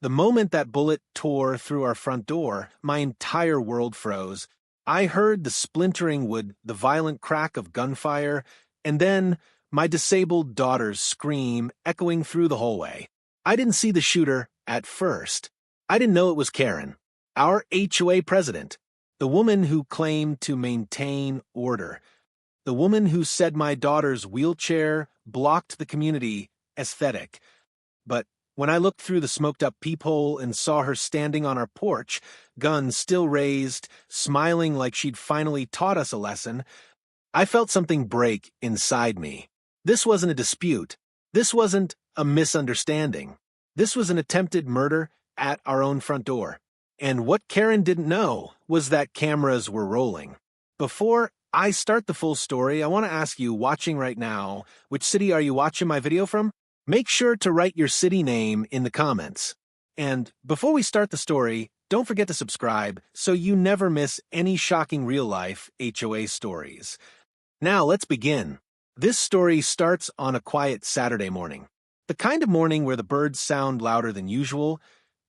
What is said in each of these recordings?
The moment that bullet tore through our front door, my entire world froze. I heard the splintering wood, the violent crack of gunfire, and then my disabled daughter's scream echoing through the hallway. I didn't see the shooter at first. I didn't know it was Karen, our HOA president, the woman who claimed to maintain order, the woman who said my daughter's wheelchair blocked the community aesthetic. But when I looked through the smoked-up peephole and saw her standing on our porch, gun still raised, smiling like she'd finally taught us a lesson, I felt something break inside me. This wasn't a dispute. This wasn't a misunderstanding. This was an attempted murder at our own front door. And what Karen didn't know was that cameras were rolling. Before I start the full story, I want to ask you, watching right now, which city are you watching my video from? Make sure to write your city name in the comments. And before we start the story, don't forget to subscribe so you never miss any shocking real-life HOA stories. Now let's begin. This story starts on a quiet Saturday morning. The kind of morning where the birds sound louder than usual,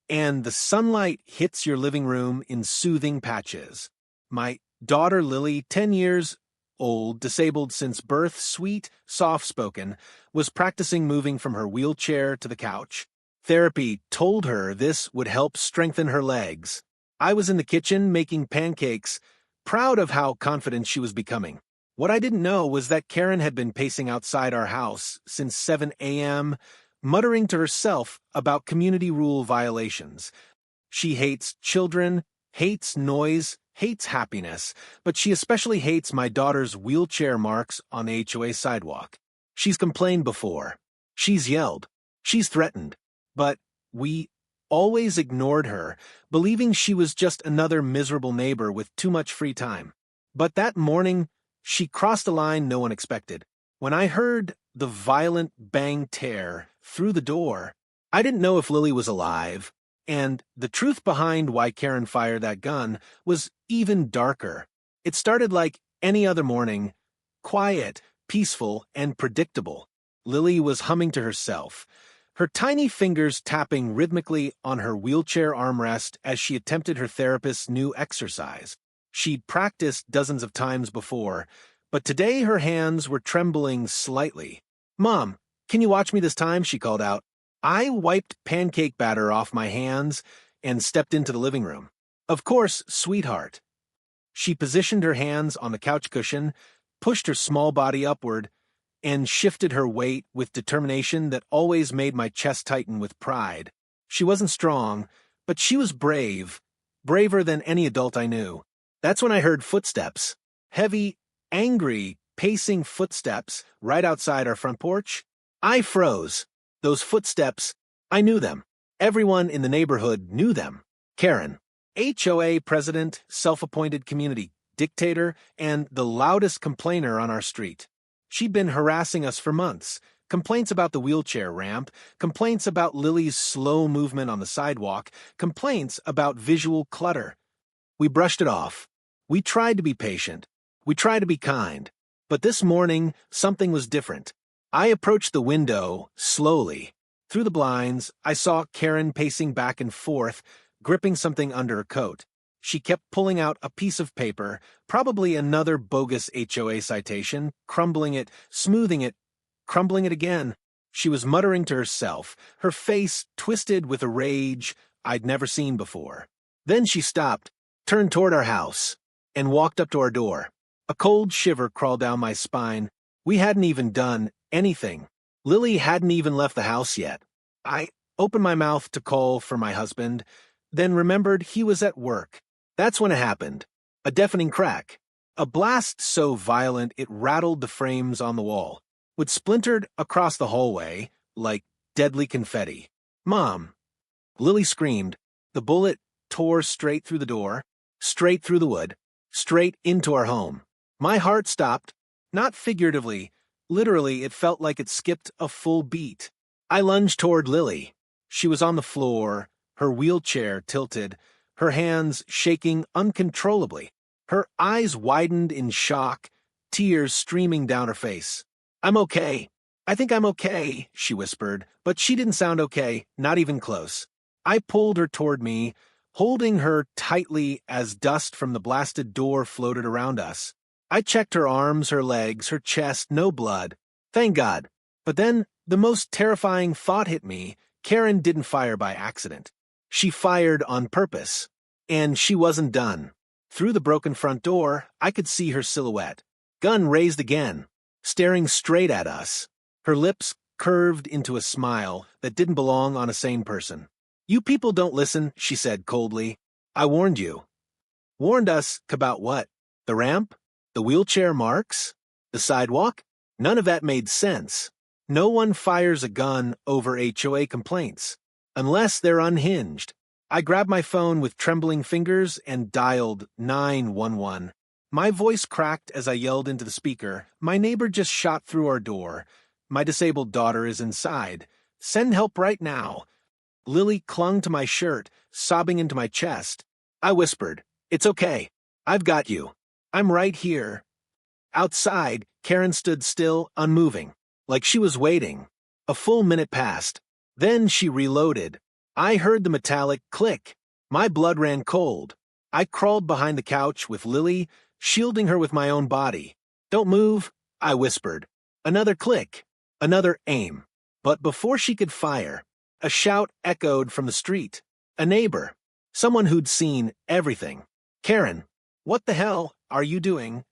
and the sunlight hits your living room in soothing patches. My daughter Lily, 10 years old, disabled since birth, sweet, soft-spoken, was practicing moving from her wheelchair to the couch. Therapy told her this would help strengthen her legs. I was in the kitchen making pancakes, proud of how confident she was becoming. What I didn't know was that Karen had been pacing outside our house since 7 a.m., muttering to herself about community rule violations. She hates children, hates noise, hates happiness, but she especially hates my daughter's wheelchair marks on the HOA sidewalk. She's complained before. She's yelled. She's threatened. But we always ignored her, believing she was just another miserable neighbor with too much free time. But that morning, she crossed a line no one expected. When I heard the violent bang tear through the door, I didn't know if Lily was alive. And the truth behind why Karen fired that gun was even darker. It started like any other morning, quiet, peaceful, and predictable. Lily was humming to herself, her tiny fingers tapping rhythmically on her wheelchair armrest as she attempted her therapist's new exercise. She'd practiced dozens of times before, but today her hands were trembling slightly. "Mom, can you watch me this time?" she called out. I wiped pancake batter off my hands and stepped into the living room. "Of course, sweetheart." She positioned her hands on the couch cushion, pushed her small body upward, and shifted her weight with determination that always made my chest tighten with pride. She wasn't strong, but she was brave, braver than any adult I knew. That's when I heard footsteps, heavy, angry, pacing footsteps right outside our front porch. I froze. Those footsteps, I knew them. Everyone in the neighborhood knew them. Karen, HOA president, self-appointed community dictator, and the loudest complainer on our street. She'd been harassing us for months. Complaints about the wheelchair ramp, complaints about Lily's slow movement on the sidewalk, complaints about visual clutter. We brushed it off. We tried to be patient. We tried to be kind. But this morning, something was different. I approached the window slowly. Through the blinds, I saw Karen pacing back and forth, gripping something under her coat. She kept pulling out a piece of paper, probably another bogus HOA citation, crumbling it, smoothing it, crumbling it again. She was muttering to herself, her face twisted with a rage I'd never seen before. Then she stopped, turned toward our house, and walked up to our door. A cold shiver crawled down my spine. We hadn't even done anything. Lily hadn't even left the house yet. I opened my mouth to call for my husband, then remembered he was at work. That's when it happened. A deafening crack. A blast so violent it rattled the frames on the wall. It splintered across the hallway like deadly confetti. "Mom!" Lily screamed. The bullet tore straight through the door, straight through the wood, straight into our home. My heart stopped. Not figuratively. Literally, it felt like it skipped a full beat. I lunged toward Lily. She was on the floor, her wheelchair tilted, her hands shaking uncontrollably. Her eyes widened in shock, tears streaming down her face. "I'm okay. I think I'm okay," she whispered, but she didn't sound okay, not even close. I pulled her toward me, holding her tightly as dust from the blasted door floated around us. I checked her arms, her legs, her chest, no blood. Thank God. But then, the most terrifying thought hit me. Karen didn't fire by accident. She fired on purpose. And she wasn't done. Through the broken front door, I could see her silhouette. Gun raised again, staring straight at us. Her lips curved into a smile that didn't belong on a sane person. "You people don't listen," she said coldly. "I warned you." Warned us about what? The ramp? The wheelchair marks? The sidewalk? None of that made sense. No one fires a gun over HOA complaints. Unless they're unhinged. I grabbed my phone with trembling fingers and dialed 911. My voice cracked as I yelled into the speaker. "My neighbor just shot through our door. My disabled daughter is inside. Send help right now." Lily clung to my shirt, sobbing into my chest. I whispered, "It's okay. I've got you. I'm right here." Outside, Karen stood still, unmoving, like she was waiting. A full minute passed. Then she reloaded. I heard the metallic click. My blood ran cold. I crawled behind the couch with Lily, shielding her with my own body. "Don't move," I whispered. Another click. Another aim. But before she could fire, a shout echoed from the street. A neighbor. Someone who'd seen everything. "Karen, what the hell are you doing?"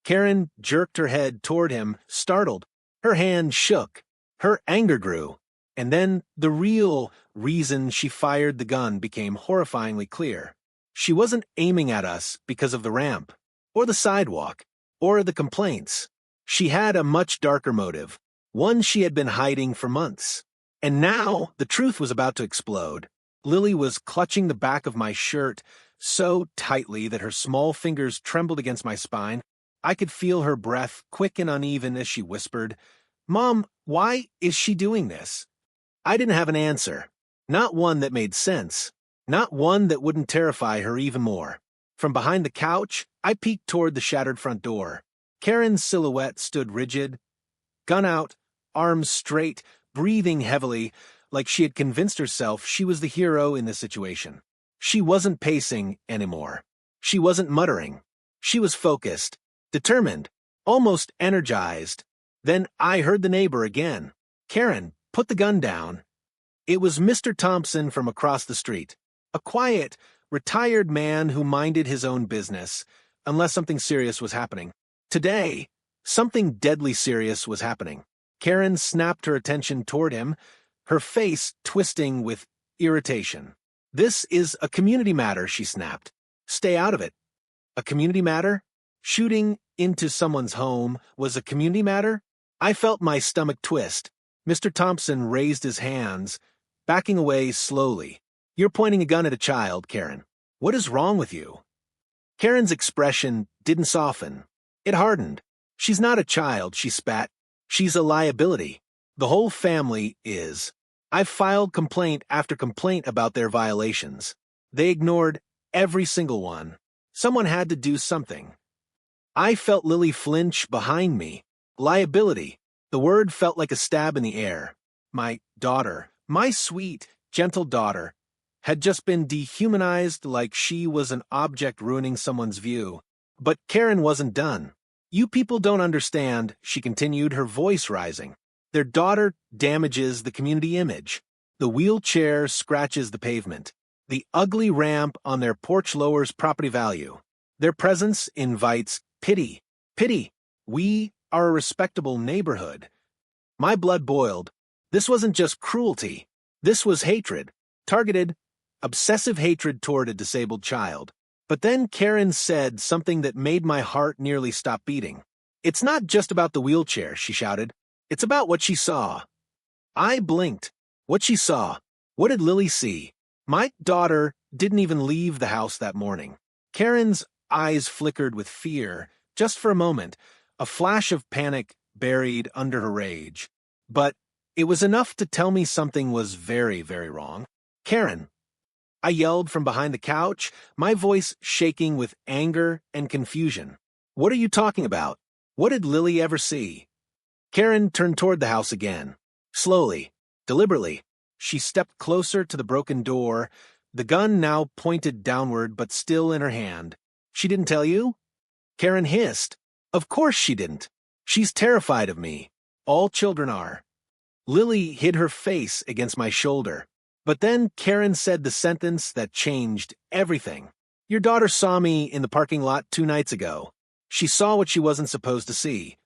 Karen jerked her head toward him, startled. Her hand shook. Her anger grew. And then the real reason she fired the gun became horrifyingly clear. She wasn't aiming at us because of the ramp, or the sidewalk, or the complaints. She had a much darker motive, one she had been hiding for months. And now the truth was about to explode. Lily was clutching the back of my shirt so tightly that her small fingers trembled against my spine. I could feel her breath quick and uneven as she whispered, "Mom, why is she doing this?" I didn't have an answer. Not one that made sense. Not one that wouldn't terrify her even more. From behind the couch, I peeked toward the shattered front door. Karen's silhouette stood rigid, gun out, arms straight, breathing heavily, like she had convinced herself she was the hero in this situation. She wasn't pacing anymore. She wasn't muttering. She was focused, determined, almost energized. Then I heard the neighbor again. "Karen, put the gun down." It was Mr. Thompson from across the street. A quiet, retired man who minded his own business, unless something serious was happening. Today, something deadly serious was happening. Karen snapped her attention toward him, her face twisting with irritation. "This is a community matter," she snapped. "Stay out of it." A community matter? Shooting into someone's home was a community matter? I felt my stomach twist. Mr. Thompson raised his hands, backing away slowly. "You're pointing a gun at a child, Karen. What is wrong with you?" Karen's expression didn't soften. It hardened. "She's not a child," she spat. "She's a liability. The whole family is. I've filed complaint after complaint about their violations. They ignored every single one. Someone had to do something." I felt Lily flinch behind me. Liability. The word felt like a stab in the air. My daughter, my sweet, gentle daughter, had just been dehumanized like she was an object ruining someone's view. But Karen wasn't done. "You people don't understand," she continued, her voice rising. "Their daughter damages the community image. The wheelchair scratches the pavement. The ugly ramp on their porch lowers property value. Their presence invites pity. Pity. We are a respectable neighborhood." My blood boiled. This wasn't just cruelty. This was hatred. Targeted, obsessive hatred toward a disabled child. But then Karen said something that made my heart nearly stop beating. "It's not just about the wheelchair," she shouted. "It's about what she saw." I blinked. What she saw. What did Lily see? My daughter didn't even leave the house that morning. Karen's eyes flickered with fear, just for a moment, a flash of panic buried under her rage. But it was enough to tell me something was very, very wrong. "Karen," I yelled from behind the couch, my voice shaking with anger and confusion. "What are you talking about? What did Lily ever see?" Karen turned toward the house again. Slowly, deliberately. She stepped closer to the broken door, the gun now pointed downward but still in her hand. She didn't tell you? Karen hissed. Of course she didn't. She's terrified of me. All children are. Lily hid her face against my shoulder. But then Karen said the sentence that changed everything. Your daughter saw me in the parking lot 2 nights ago. She saw what she wasn't supposed to see.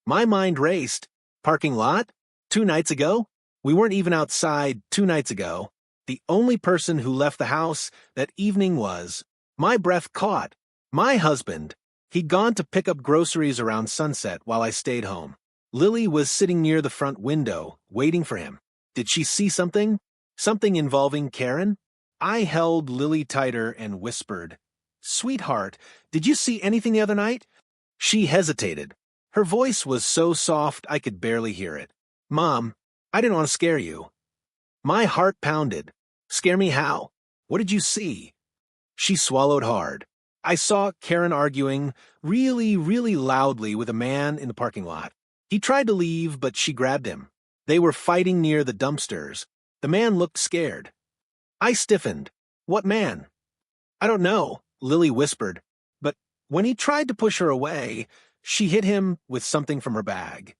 My mind raced. Parking lot? 2 nights ago? We weren't even outside 2 nights ago. The only person who left the house that evening was, my breath caught, my husband. He'd gone to pick up groceries around sunset while I stayed home. Lily was sitting near the front window, waiting for him. Did she see something? Something involving Karen? I held Lily tighter and whispered, Sweetheart, did you see anything the other night? She hesitated. Her voice was so soft I could barely hear it. Mom, I didn't want to scare you. My heart pounded. Scare me how? What did you see? She swallowed hard. I saw Karen arguing really loudly with a man in the parking lot. He tried to leave, but she grabbed him. They were fighting near the dumpsters. The man looked scared. I stiffened. What man? I don't know, Lily whispered. But when he tried to push her away, she hit him with something from her bag.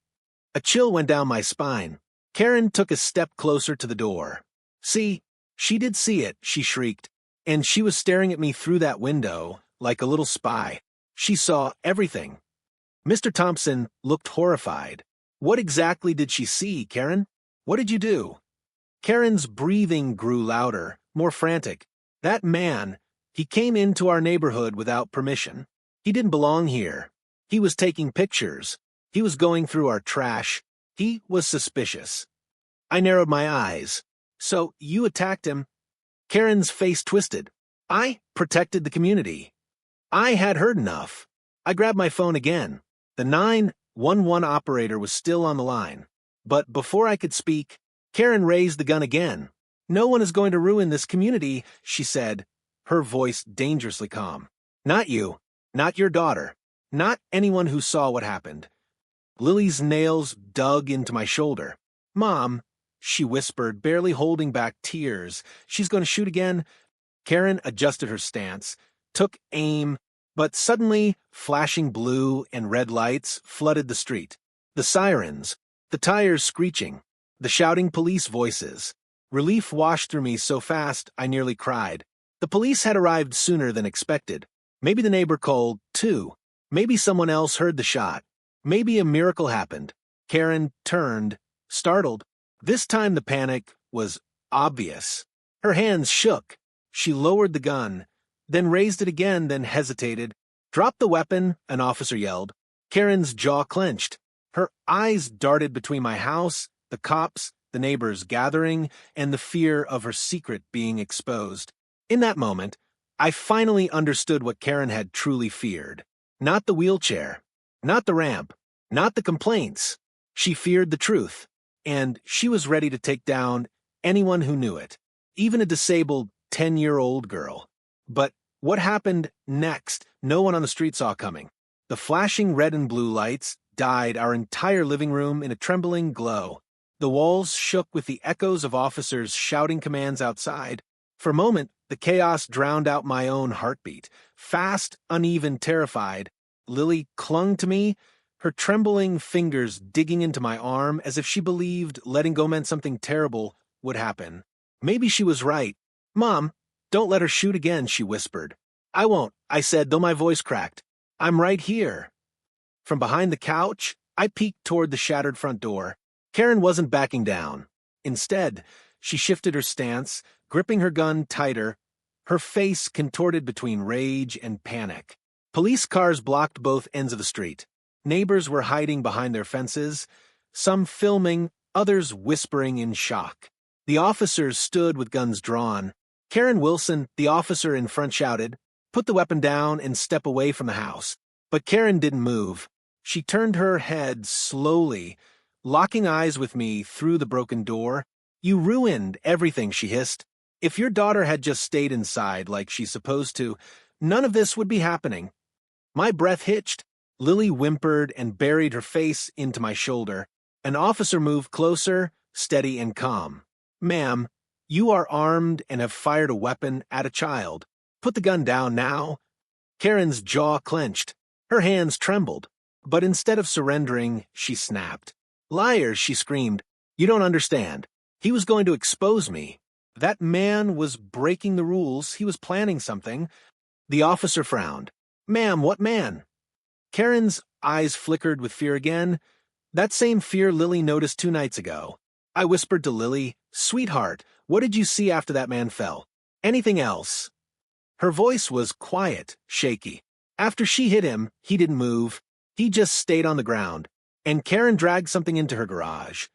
A chill went down my spine. Karen took a step closer to the door. See, she did see it, she shrieked, and she was staring at me through that window like a little spy. She saw everything. Mr. Thompson looked horrified. What exactly did she see, Karen? What did you do? Karen's breathing grew louder, more frantic. That man, he came into our neighborhood without permission. He didn't belong here. He was taking pictures. He was going through our trash. He was suspicious. I narrowed my eyes. So you attacked him? Karen's face twisted. I protected the community. I had heard enough. I grabbed my phone again. The 911 operator was still on the line. But before I could speak, Karen raised the gun again. No one is going to ruin this community, she said, her voice dangerously calm. Not you. Not your daughter. Not anyone who saw what happened. Lily's nails dug into my shoulder. Mom, she whispered, barely holding back tears. She's going to shoot again. Karen adjusted her stance, took aim, but suddenly flashing blue and red lights flooded the street. The sirens, the tires screeching, the shouting police voices. Relief washed through me so fast I nearly cried. The police had arrived sooner than expected. Maybe the neighbor called, too. Maybe someone else heard the shot. Maybe a miracle happened. Karen turned, startled. This time the panic was obvious. Her hands shook. She lowered the gun, then raised it again, then hesitated. Drop the weapon, an officer yelled. Karen's jaw clenched. Her eyes darted between my house, the cops, the neighbors gathering, and the fear of her secret being exposed. In that moment, I finally understood what Karen had truly feared. Not the wheelchair, not the ramp, not the complaints. She feared the truth, and she was ready to take down anyone who knew it, even a disabled 10-year-old girl. But what happened next, no one on the street saw coming. The flashing red and blue lights dyed our entire living room in a trembling glow. The walls shook with the echoes of officers shouting commands outside. For a moment, the chaos drowned out my own heartbeat. Fast, uneven, terrified, Lily clung to me, her trembling fingers digging into my arm as if she believed letting go meant something terrible would happen. Maybe she was right. Mom, don't let her shoot again, she whispered. I won't, I said, though my voice cracked. I'm right here. From behind the couch, I peeked toward the shattered front door. Karen wasn't backing down. Instead, she shifted her stance, gripping her gun tighter, her face contorted between rage and panic. Police cars blocked both ends of the street. Neighbors were hiding behind their fences, some filming, others whispering in shock. The officers stood with guns drawn. Karen Wilson, the officer in front, shouted, "Put the weapon down and step away from the house." But Karen didn't move. She turned her head slowly, locking eyes with me through the broken door. "You ruined everything," she hissed. "If your daughter had just stayed inside like she's supposed to, none of this would be happening." My breath hitched. Lily whimpered and buried her face into my shoulder. An officer moved closer, steady and calm. Ma'am, you are armed and have fired a weapon at a child. Put the gun down now. Karen's jaw clenched. Her hands trembled. But instead of surrendering, she snapped. Liars, she screamed. You don't understand. He was going to expose me. That man was breaking the rules. He was planning something. The officer frowned. Ma'am, what man? Karen's eyes flickered with fear again. That same fear Lily noticed 2 nights ago. I whispered to Lily, Sweetheart, what did you see after that man fell? Anything else? Her voice was quiet, shaky. After she hit him, he didn't move. He just stayed on the ground. And Karen dragged something into her garage.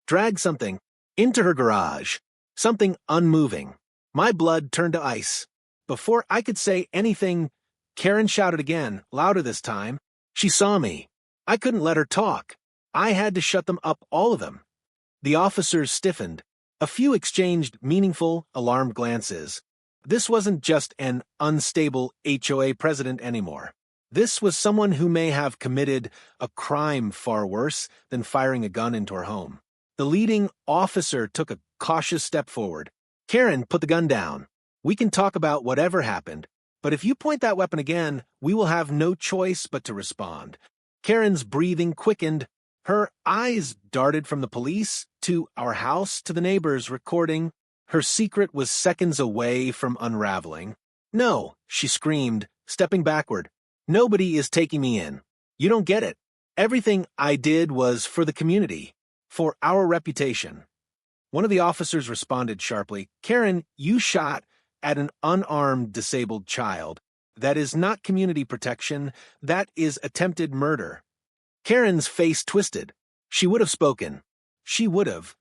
Dragged something into her garage. Something unmoving. My blood turned to ice. Before I could say anything, Karen shouted again, louder this time. She saw me. I couldn't let her talk. I had to shut them up, all of them. The officers stiffened. A few exchanged meaningful, alarmed glances. This wasn't just an unstable HOA president anymore. This was someone who may have committed a crime far worse than firing a gun into her home. The leading officer took a cautious step forward. Karen, put the gun down. We can talk about whatever happened, but if you point that weapon again, we will have no choice but to respond. Karen's breathing quickened. Her eyes darted from the police to our house to the neighbors recording. Her secret was seconds away from unraveling. No, she screamed, stepping backward. Nobody is taking me in. You don't get it. Everything I did was for the community, for our reputation. One of the officers responded sharply, Karen, you shot at an unarmed disabled child. That is not community protection. That is attempted murder. Karen's face twisted. She would have spoken. She would have.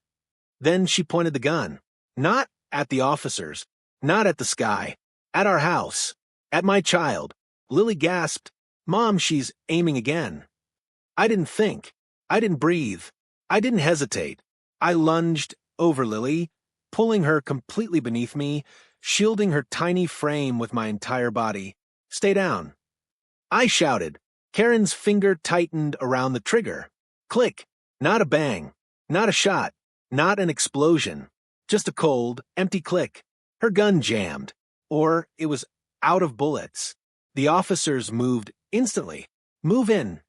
Then she pointed the gun. Not at the officers. Not at the sky. At our house. At my child. Lily gasped. Mom, she's aiming again. I didn't think. I didn't breathe. I didn't hesitate. I lunged over Lily, pulling her completely beneath me, shielding her tiny frame with my entire body. Stay down. I shouted. Karen's finger tightened around the trigger. Click. Not a bang. Not a shot. Not an explosion. Just a cold, empty click. Her gun jammed. Or it was out of bullets. The officers moved instantly. Move in.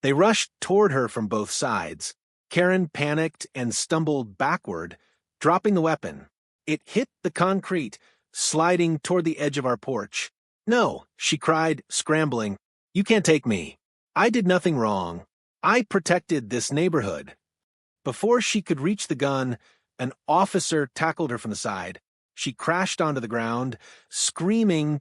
They rushed toward her from both sides. Karen panicked and stumbled backward, dropping the weapon. It hit the concrete, sliding toward the edge of our porch. No, she cried, scrambling. You can't take me. I did nothing wrong. I protected this neighborhood. Before she could reach the gun, an officer tackled her from the side. She crashed onto the ground, screaming,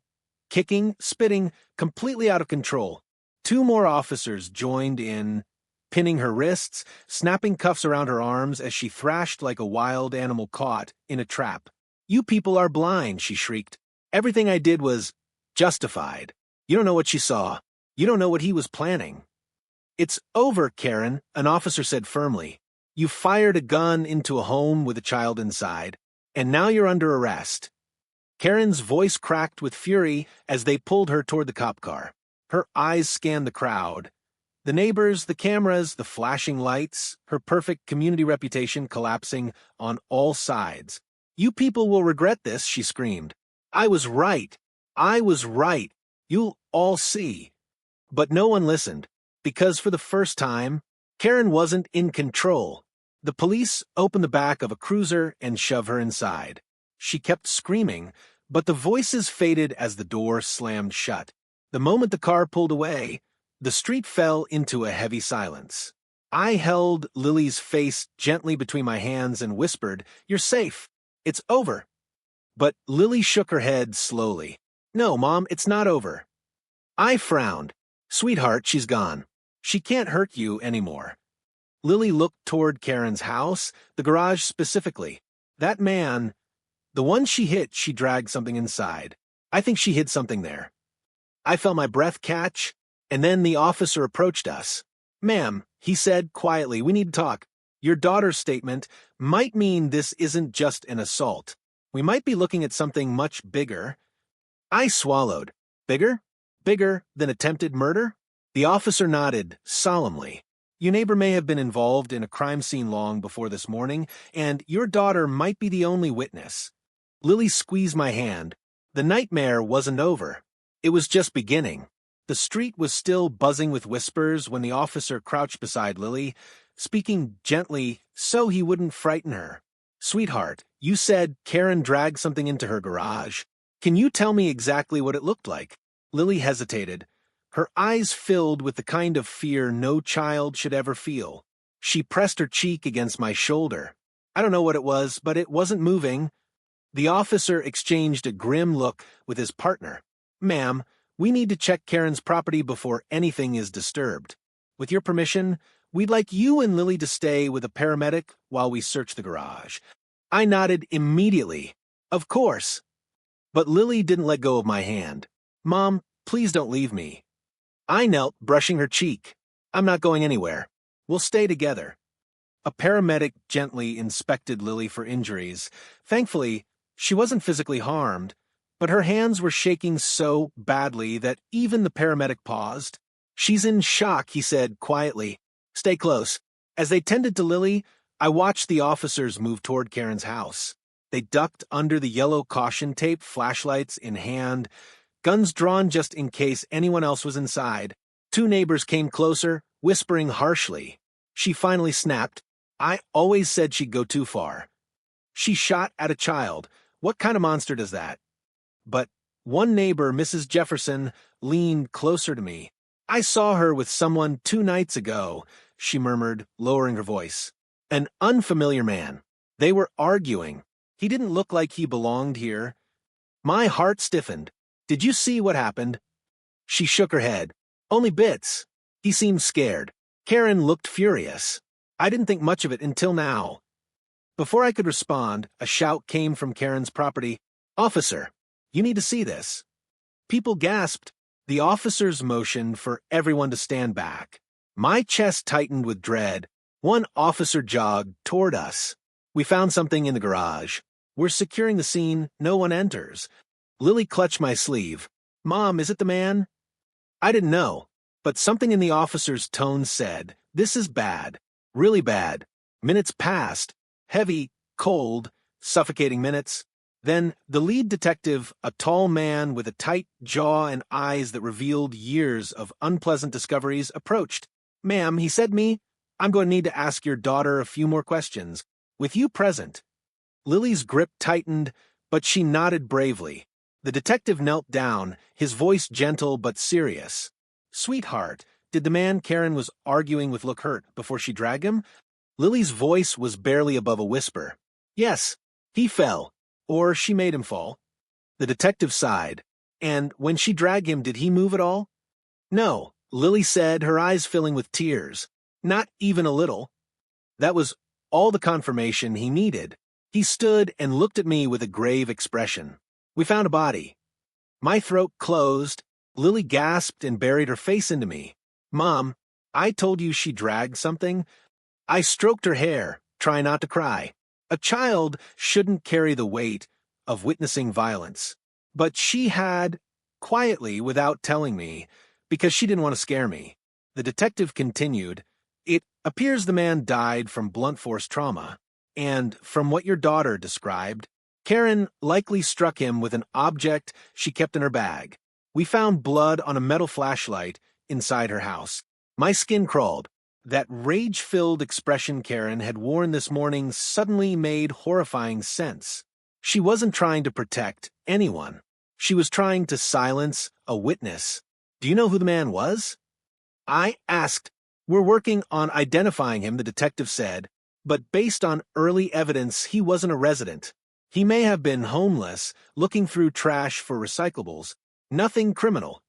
kicking, spitting, completely out of control. 2 more officers joined in, pinning her wrists, snapping cuffs around her arms as she thrashed like a wild animal caught in a trap. You people are blind, she shrieked. Everything I did was justified. You don't know what she saw. You don't know what he was planning. It's over, Karen, an officer said firmly. You fired a gun into a home with a child inside, and now you're under arrest. Karen's voice cracked with fury as they pulled her toward the cop car. Her eyes scanned the crowd. The neighbors, the cameras, the flashing lights, her perfect community reputation collapsing on all sides. You people will regret this, she screamed. I was right. I was right. You'll all see. But no one listened, because for the first time, Karen wasn't in control. The police opened the back of a cruiser and shoved her inside. She kept screaming, but the voices faded as the door slammed shut. The moment the car pulled away, the street fell into a heavy silence. I held Lily's face gently between my hands and whispered, You're safe. It's over. But Lily shook her head slowly. No, Mom, it's not over. I frowned. Sweetheart, she's gone. She can't hurt you anymore. Lily looked toward Karen's house, the garage specifically. That man, the one she hit, she dragged something inside. I think she hid something there. I felt my breath catch, and then the officer approached us. Ma'am, he said quietly, we need to talk. Your daughter's statement might mean this isn't just an assault. We might be looking at something much bigger. I swallowed. Bigger? Bigger than attempted murder? The officer nodded, solemnly. Your neighbor may have been involved in a crime scene long before this morning, and your daughter might be the only witness. Lily squeezed my hand. The nightmare wasn't over. It was just beginning. The street was still buzzing with whispers when the officer crouched beside Lily, speaking gently so he wouldn't frighten her. "Sweetheart, you said Karen dragged something into her garage. Can you tell me exactly what it looked like?" Lily hesitated. Her eyes filled with the kind of fear no child should ever feel. She pressed her cheek against my shoulder. I don't know what it was, but it wasn't moving. The officer exchanged a grim look with his partner. "Ma'am, we need to check Karen's property before anything is disturbed. With your permission, we'd like you and Lily to stay with a paramedic while we search the garage." I nodded immediately. Of course. But Lily didn't let go of my hand. "Mom, please don't leave me." I knelt, brushing her cheek. "I'm not going anywhere. We'll stay together." A paramedic gently inspected Lily for injuries. Thankfully, she wasn't physically harmed, but her hands were shaking so badly that even the paramedic paused. "She's in shock," he said quietly. "Stay close." As they tended to Lily, I watched the officers move toward Karen's house. They ducked under the yellow caution tape, flashlights in hand, guns drawn just in case anyone else was inside. Two neighbors came closer, whispering harshly. She finally snapped. "I always said she'd go too far. She shot at a child. What kind of monster does that?" But one neighbor, Mrs. Jefferson, leaned closer to me. "I saw her with someone 2 nights ago," she murmured, lowering her voice. "An unfamiliar man. They were arguing. He didn't look like he belonged here." My heart stiffened. "Did you see what happened?" She shook her head. "Only bits." He seemed scared. Karen looked furious. I didn't think much of it until now. Before I could respond, a shout came from Karen's property. "Officer, you need to see this." People gasped. The officers motioned for everyone to stand back. My chest tightened with dread. One officer jogged toward us. "We found something in the garage. We're securing the scene. No one enters." Lily clutched my sleeve. "Mom, is it the man?" I didn't know, but something in the officer's tone said, "This is bad. Really bad." Minutes passed. Heavy, cold, suffocating minutes. Then the lead detective, a tall man with a tight jaw and eyes that revealed years of unpleasant discoveries, approached. "Ma'am," he said to me, "I'm going to need to ask your daughter a few more questions. With you present." Lily's grip tightened, but she nodded bravely. The detective knelt down, his voice gentle but serious. "Sweetheart, did the man Karen was arguing with look hurt before she dragged him?" Lily's voice was barely above a whisper. "Yes, he fell. Or she made him fall." The detective sighed. "And when she dragged him, did he move at all?" "No," Lily said, her eyes filling with tears. "Not even a little." That was all the confirmation he needed. He stood and looked at me with a grave expression. "We found a body." My throat closed. Lily gasped and buried her face into me. "Mom, I told you she dragged something." I stroked her hair, trying not to cry. A child shouldn't carry the weight of witnessing violence. But she had, quietly, without telling me, because she didn't want to scare me. The detective continued, "It appears the man died from blunt force trauma, and from what your daughter described, Karen likely struck him with an object she kept in her bag. We found blood on a metal flashlight inside her house." My skin crawled. That rage-filled expression Karen had worn this morning suddenly made horrifying sense. She wasn't trying to protect anyone. She was trying to silence a witness. "Do you know who the man was?" I asked. "We're working on identifying him," the detective said, "but based on early evidence, he wasn't a resident. He may have been homeless, looking through trash for recyclables. Nothing criminal."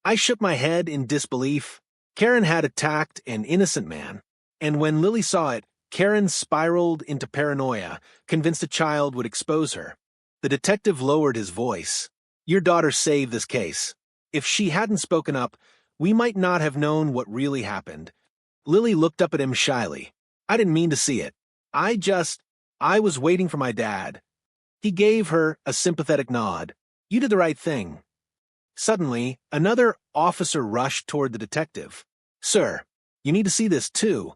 I shook my head in disbelief. Karen had attacked an innocent man, and when Lily saw it, Karen spiraled into paranoia, convinced a child would expose her. The detective lowered his voice. "Your daughter saved this case. If she hadn't spoken up, we might not have known what really happened." Lily looked up at him shyly. "I didn't mean to see it. I was waiting for my dad." He gave her a sympathetic nod. "You did the right thing." Suddenly, another officer rushed toward the detective. "Sir, You need to see this too.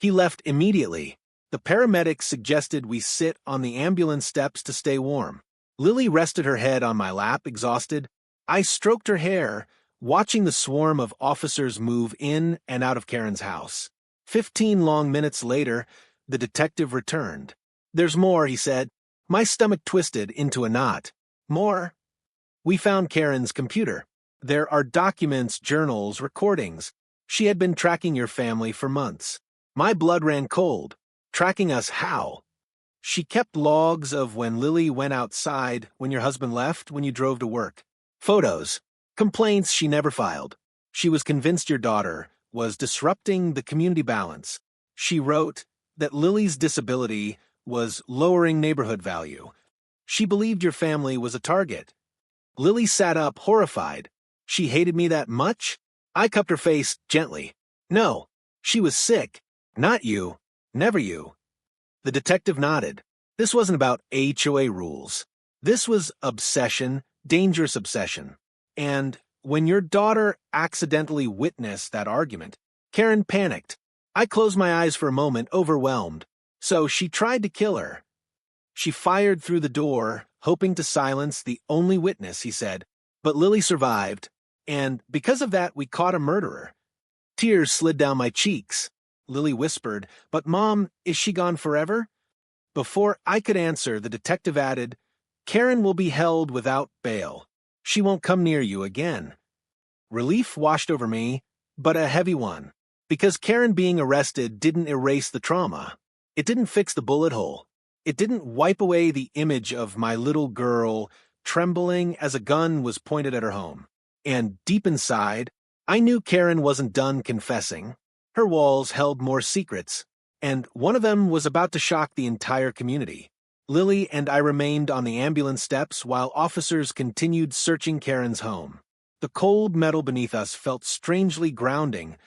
He left immediately. The paramedics suggested we sit on the ambulance steps to stay warm. Lily rested her head on my lap, exhausted. I stroked her hair, watching the swarm of officers move in and out of Karen's house. 15 long minutes later, the detective returned. "There's more," he said. My stomach twisted into a knot. "More?" We found Karen's computer. There are documents, journals, recordings. She had been tracking your family for months. My blood ran cold. Tracking us how? She kept logs of when Lily went outside, when your husband left, when you drove to work. Photos. Complaints she never filed. She was convinced your daughter was disrupting the community balance. She wrote that Lily's disability was lowering neighborhood value. She believed your family was a target. Lily sat up, horrified. She hated me that much? I cupped her face gently. No, she was sick. Not you. Never you. The detective nodded. This wasn't about HOA rules. This was obsession, dangerous obsession. And when your daughter accidentally witnessed that argument, Karen panicked. I closed my eyes for a moment, overwhelmed. So she tried to kill her. She fired through the door, hoping to silence the only witness, he said. But Lily survived, and because of that we caught a murderer. Tears slid down my cheeks. Lily whispered, "But Mom, is she gone forever?" Before I could answer, the detective added, "Karen will be held without bail. She won't come near you again." Relief washed over me, but a heavy one, because Karen being arrested didn't erase the trauma. It didn't fix the bullet hole. It didn't wipe away the image of my little girl trembling as a gun was pointed at her home. And deep inside, I knew Karen wasn't done confessing. Her walls held more secrets, and one of them was about to shock the entire community. Lily and I remained on the ambulance steps while officers continued searching Karen's home. The cold metal beneath us felt strangely grounding,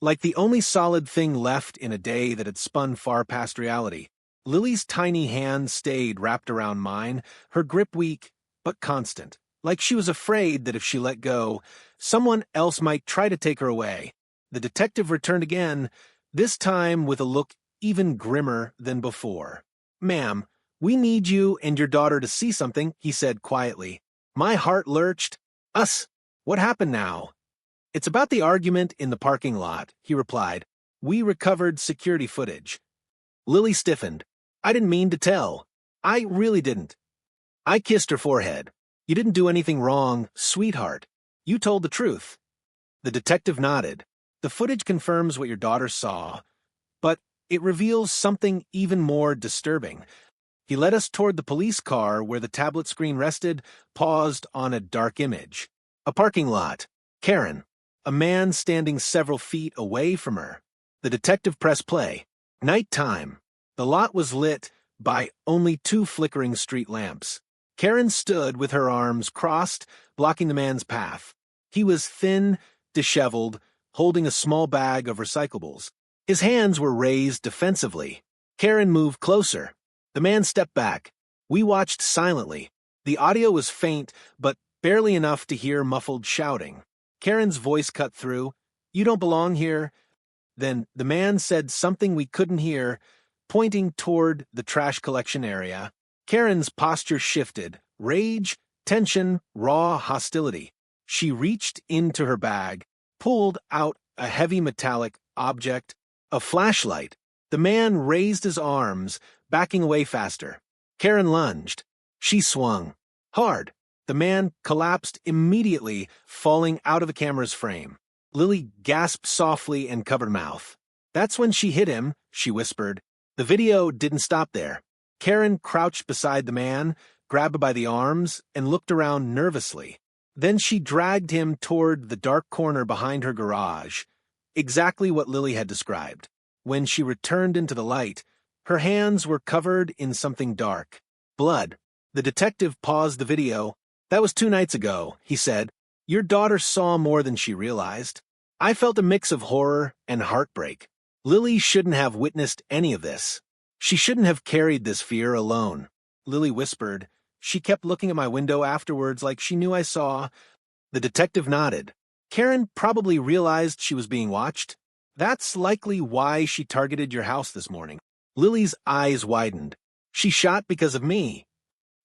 like the only solid thing left in a day that had spun far past reality. Lily's tiny hand stayed wrapped around mine, her grip weak but constant, like she was afraid that if she let go, someone else might try to take her away. The detective returned again, this time with a look even grimmer than before. "Ma'am, we need you and your daughter to see something," he said quietly. My heart lurched. "Us? What happened now?" "It's about the argument in the parking lot," he replied. "We recovered security footage." Lily stiffened. "I didn't mean to tell. I really didn't." I kissed her forehead. "You didn't do anything wrong, sweetheart. You told the truth." The detective nodded. "The footage confirms what your daughter saw, but it reveals something even more disturbing." He led us toward the police car where the tablet screen rested, paused on a dark image. A parking lot. Karen. A man standing several feet away from her. The detective pressed play. Nighttime. The lot was lit by only 2 flickering street lamps. Karen stood with her arms crossed, blocking the man's path. He was thin, disheveled, holding a small bag of recyclables. His hands were raised defensively. Karen moved closer. The man stepped back. We watched silently. The audio was faint, but barely enough to hear muffled shouting. Karen's voice cut through. "You don't belong here." Then the man said something we couldn't hear, pointing toward the trash collection area. Karen's posture shifted. Rage, tension, raw hostility. She reached into her bag, pulled out a heavy metallic object, a flashlight. The man raised his arms, backing away faster. Karen lunged. She swung. Hard. The man collapsed immediately, falling out of the camera's frame. Lily gasped softly and covered mouth. "That's when she hit him," she whispered. The video didn't stop there. Karen crouched beside the man, grabbed by the arms, and looked around nervously. Then she dragged him toward the dark corner behind her garage, exactly what Lily had described. When she returned into the light, her hands were covered in something dark. Blood. The detective paused the video. "That was 2 nights ago," he said. "Your daughter saw more than she realized." I felt a mix of horror and heartbreak. Lily shouldn't have witnessed any of this. She shouldn't have carried this fear alone. Lily whispered. She kept looking at my window afterwards like she knew I saw. The detective nodded. Karen probably realized she was being watched. That's likely why she targeted your house this morning. Lily's eyes widened. She shot because of me.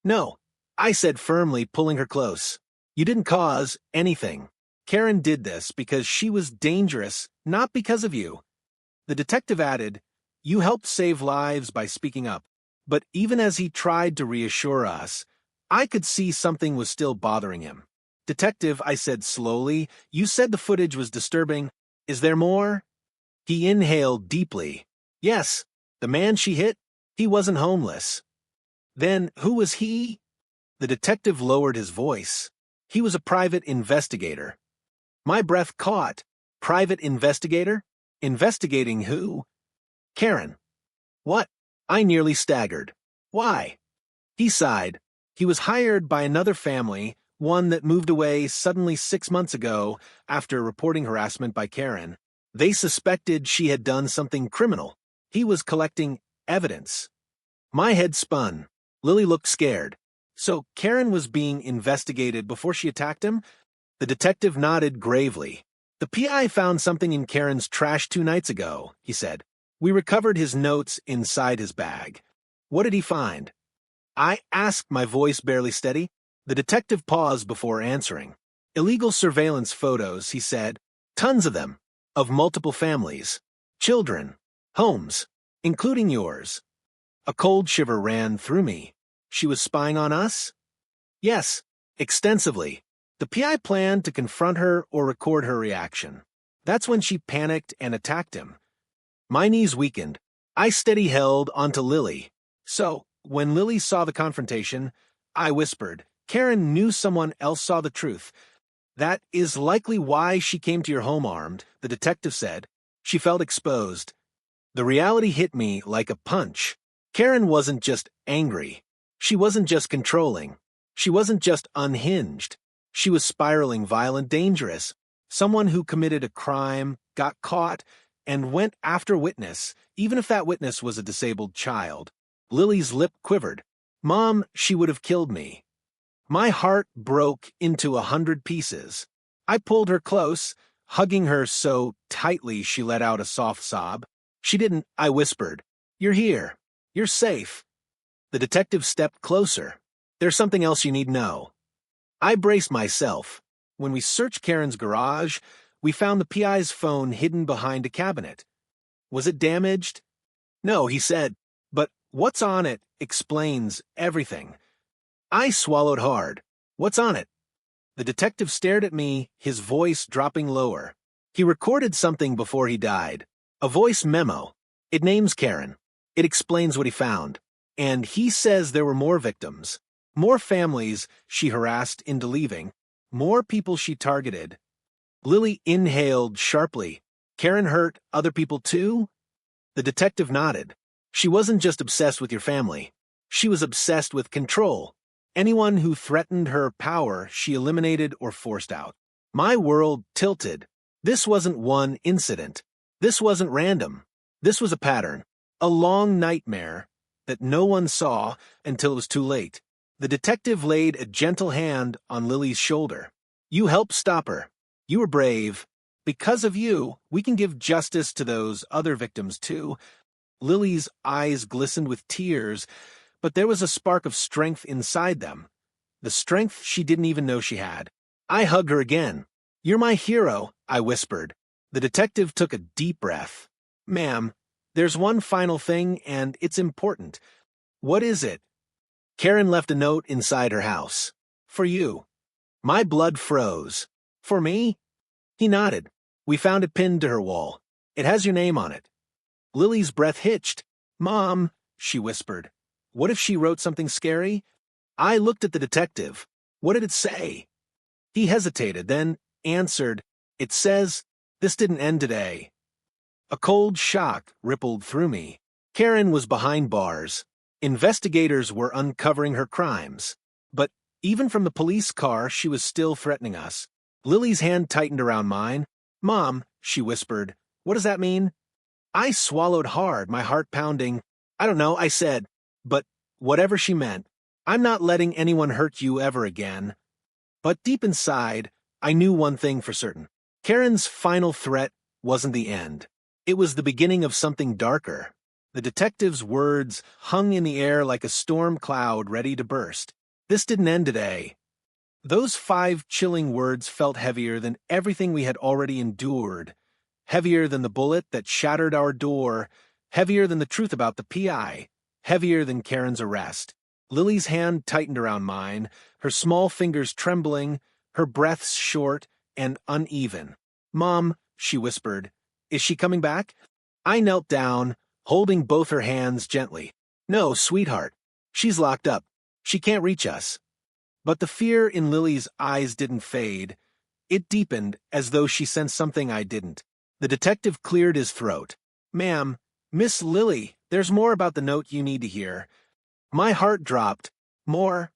No, I said firmly, pulling her close. You didn't cause anything. Karen did this because she was dangerous, not because of you. The detective added, you helped save lives by speaking up. But even as he tried to reassure us, I could see something was still bothering him. Detective, I said slowly, you said the footage was disturbing. Is there more? He inhaled deeply. Yes, the man she hit, he wasn't homeless. Then who was he? The detective lowered his voice. He was a private investigator. My breath caught. Private investigator? Investigating who? Karen. What? I nearly staggered. Why? He sighed. He was hired by another family, one that moved away suddenly 6 months ago after reporting harassment by Karen. They suspected she had done something criminal. He was collecting evidence. My head spun. Lily looked scared. So Karen was being investigated before she attacked him? The detective nodded gravely. The PI found something in Karen's trash 2 nights ago, he said. We recovered his notes inside his bag. What did he find? I asked, my voice barely steady. The detective paused before answering. Illegal surveillance photos, he said. Tons of them. Of multiple families. Children. Homes. Including yours. A cold shiver ran through me. She was spying on us? Yes, extensively. The PI planned to confront her or record her reaction. That's when she panicked and attacked him. My knees weakened. I steady-held onto Lily. So, when Lily saw the confrontation, I whispered, Karen knew someone else saw the truth. That is likely why she came to your home armed, the detective said. She felt exposed. The reality hit me like a punch. Karen wasn't just angry. She wasn't just controlling. She wasn't just unhinged. She was spiraling, violent, dangerous. Someone who committed a crime, got caught, and went after a witness, even if that witness was a disabled child. Lily's lip quivered. Mom, she would have killed me. My heart broke into 100 pieces. I pulled her close, hugging her so tightly she let out a soft sob. She didn't, I whispered. You're here. You're safe. The detective stepped closer. There's something else you need to know. I braced myself. When we searched Karen's garage, we found the PI's phone hidden behind a cabinet. Was it damaged? No, he said, but what's on it explains everything. I swallowed hard. What's on it? The detective stared at me, his voice dropping lower. He recorded something before he died. A voice memo. It names Karen. It explains what he found. And he says there were more victims. More families she harassed into leaving. More people she targeted. Lily inhaled sharply. Karen hurt other people too? The detective nodded. She wasn't just obsessed with your family. She was obsessed with control. Anyone who threatened her power, she eliminated or forced out. My world tilted. This wasn't one incident. This wasn't random. This was a pattern. A long nightmare that no one saw until it was too late. The detective laid a gentle hand on Lily's shoulder. You helped stop her. You were brave. Because of you, we can give justice to those other victims too. Lily's eyes glistened with tears, but there was a spark of strength inside them. The strength she didn't even know she had. I hugged her again. You're my hero, I whispered. The detective took a deep breath. Ma'am, there's one final thing, and it's important. What is it? Karen left a note inside her house. For you. My blood froze. For me? He nodded. We found it pinned to her wall. It has your name on it. Lily's breath hitched. Mom, she whispered. What if she wrote something scary? I looked at the detective. What did it say? He hesitated, then answered, It says, this didn't end today. A cold shock rippled through me. Karen was behind bars. Investigators were uncovering her crimes. But even from the police car, she was still threatening us. Lily's hand tightened around mine. Mom, she whispered, what does that mean? I swallowed hard, my heart pounding. I don't know, I said. But whatever she meant, I'm not letting anyone hurt you ever again. But deep inside, I knew one thing for certain. Karen's final threat wasn't the end. It was the beginning of something darker. The detective's words hung in the air like a storm cloud ready to burst. This didn't end today. Those 5 chilling words felt heavier than everything we had already endured. Heavier than the bullet that shattered our door. Heavier than the truth about the PI. Heavier than Karen's arrest. Lily's hand tightened around mine, her small fingers trembling, her breaths short and uneven. "Mom," she whispered, "is she coming back?" I knelt down, holding both her hands gently. "No, sweetheart. She's locked up. She can't reach us." But the fear in Lily's eyes didn't fade. It deepened, as though she sensed something I didn't. The detective cleared his throat. "Ma'am, Miss Lily, there's more about the note you need to hear." My heart dropped. "More?"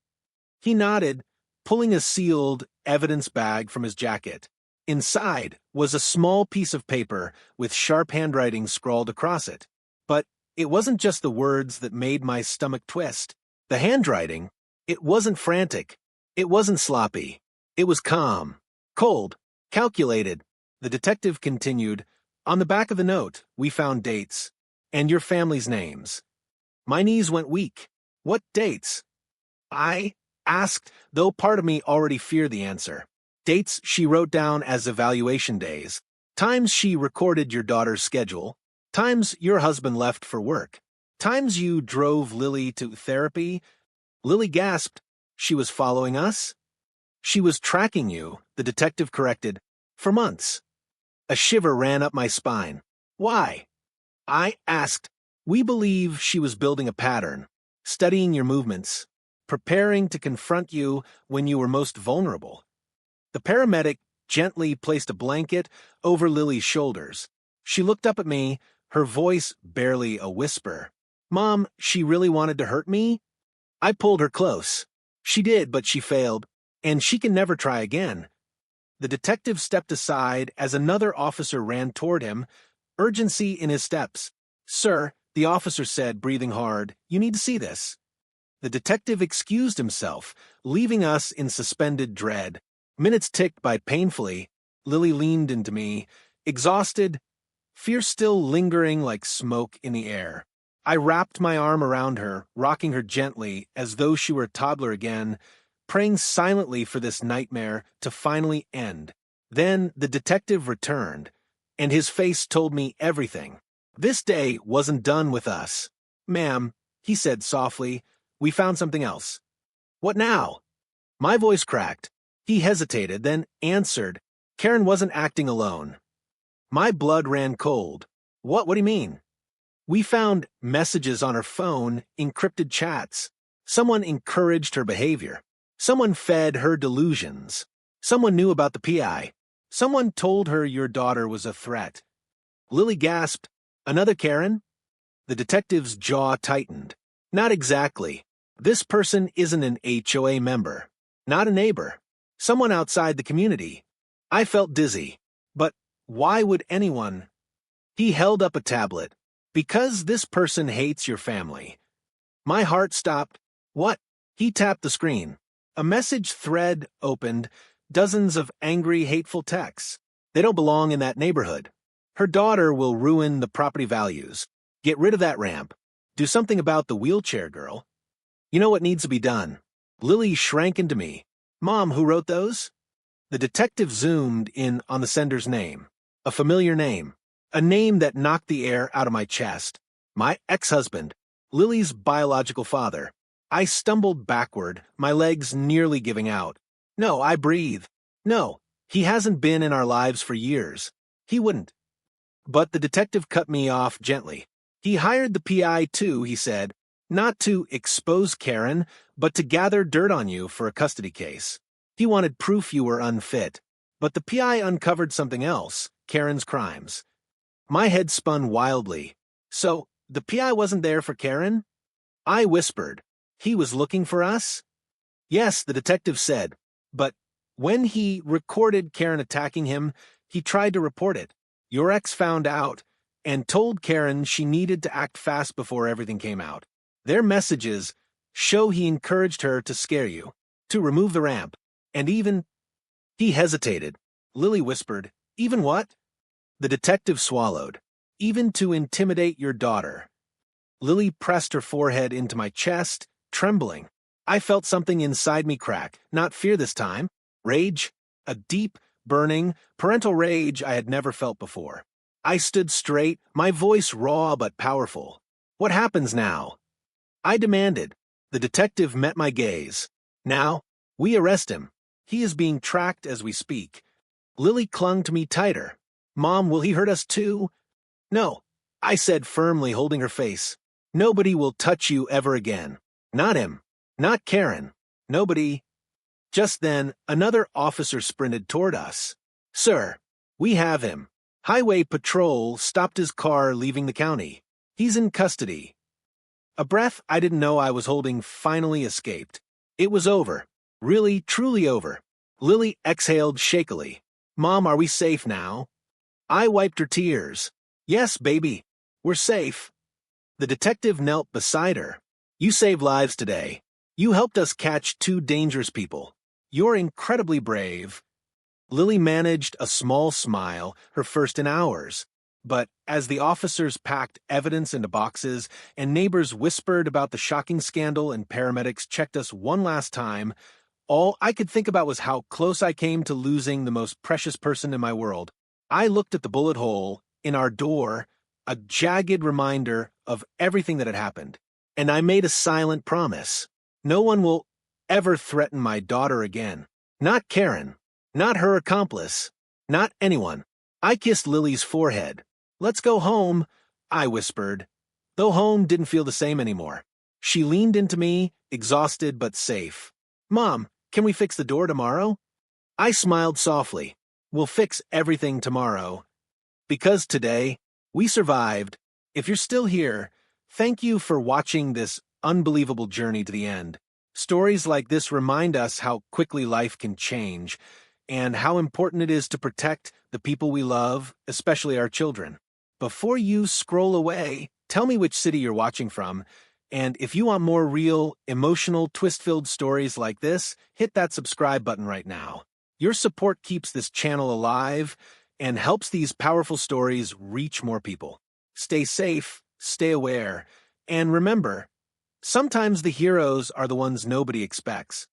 He nodded, pulling a sealed evidence bag from his jacket. Inside was a small piece of paper with sharp handwriting scrawled across it. But it wasn't just the words that made my stomach twist. The handwriting, it wasn't frantic. It wasn't sloppy. It was calm, cold, calculated. The detective continued, "On the back of the note, we found dates, and your family's names." My knees went weak. "What dates?" I asked, though part of me already feared the answer. Dates she wrote down as evaluation days. Times she recorded your daughter's schedule. Times your husband left for work. Times you drove Lily to therapy. Lily gasped. "She was following us?" "She was tracking you," the detective corrected, "for months." A shiver ran up my spine. "Why?" I asked. "We believe she was building a pattern, studying your movements, preparing to confront you when you were most vulnerable." The paramedic gently placed a blanket over Lily's shoulders. She looked up at me, her voice barely a whisper. "Mom, she really wanted to hurt me?" I pulled her close. "She did, but she failed, and she can never try again." The detective stepped aside as another officer ran toward him, urgency in his steps. "Sir," the officer said, breathing hard, "you need to see this." The detective excused himself, leaving us in suspended dread. Minutes ticked by painfully. Lily leaned into me, exhausted, fear still lingering like smoke in the air. I wrapped my arm around her, rocking her gently, as though she were a toddler again, praying silently for this nightmare to finally end. Then the detective returned, and his face told me everything. This day wasn't done with us. "Ma'am," he said softly, "we found something else." "What now?" My voice cracked. He hesitated, then answered. Karen wasn't acting alone. My blood ran cold. What do you mean?" "We found messages on her phone, encrypted chats. Someone encouraged her behavior. Someone fed her delusions. Someone knew about the PI. Someone told her your daughter was a threat." Lily gasped. "Another Karen?" The detective's jaw tightened. "Not exactly. This person isn't an HOA member. Not a neighbor. Someone outside the community." I felt dizzy. "But why would anyone?" He held up a tablet. "Because this person hates your family." My heart stopped. "What?" He tapped the screen. A message thread opened, dozens of angry, hateful texts. "They don't belong in that neighborhood. Her daughter will ruin the property values. Get rid of that ramp. Do something about the wheelchair girl. You know what needs to be done." Lily shrank into me. "Mom, who wrote those?" The detective zoomed in on the sender's name. A familiar name. A name that knocked the air out of my chest. My ex-husband. Lily's biological father. I stumbled backward, my legs nearly giving out. "No," I breathed. "No, he hasn't been in our lives for years. He wouldn't." But the detective cut me off gently. "He hired the PI too," he said. "Not to expose Karen, but to gather dirt on you for a custody case. He wanted proof you were unfit. But the PI uncovered something else, Karen's crimes." My head spun wildly. "So, the PI wasn't there for Karen?" I whispered. "He was looking for us?" "Yes," the detective said. "But when he recorded Karen attacking him, he tried to report it. Your ex found out, and told Karen she needed to act fast before everything came out. Their messages show he encouraged her to scare you, to remove the ramp, and even—" He hesitated. Lily whispered, "Even what?" The detective swallowed. even to intimidate your daughter." Lily pressed her forehead into my chest, trembling. I felt something inside me crack, not fear this time. Rage. A deep, burning, parental rage I had never felt before. I stood straight, my voice raw but powerful. "What happens now?" I demanded. The detective met my gaze. "Now, we arrest him. He is being tracked as we speak." Lily clung to me tighter. "Mom, will he hurt us too?" "No," I said firmly, holding her face. "Nobody will touch you ever again. Not him. Not Karen. Nobody." Just then, another officer sprinted toward us. "Sir, we have him. Highway Patrol stopped his car leaving the county. He's in custody." A breath I didn't know I was holding finally escaped. It was over. Really, truly over. Lily exhaled shakily. "Mom, are we safe now?" I wiped her tears. "Yes, baby. We're safe." The detective knelt beside her. "You saved lives today. You helped us catch 2 dangerous people. You're incredibly brave." Lily managed a small smile, her first in hours. But as the officers packed evidence into boxes and neighbors whispered about the shocking scandal and paramedics checked us one last time, all I could think about was how close I came to losing the most precious person in my world. I looked at the bullet hole in our door, a jagged reminder of everything that had happened, and I made a silent promise. No one will ever threaten my daughter again. Not Karen. Not her accomplice. Not anyone. I kissed Lily's forehead. "Let's go home," I whispered, though home didn't feel the same anymore. She leaned into me, exhausted but safe. "Mom, can we fix the door tomorrow?" I smiled softly. "We'll fix everything tomorrow. Because today, we survived. If you're still here, thank you for watching this unbelievable journey to the end. Stories like this remind us how quickly life can change, and how important it is to protect the people we love, especially our children. Before you scroll away, tell me which city you're watching from, and if you want more real, emotional, twist-filled stories like this, hit that subscribe button right now. Your support keeps this channel alive and helps these powerful stories reach more people. Stay safe, stay aware, and remember, sometimes the heroes are the ones nobody expects.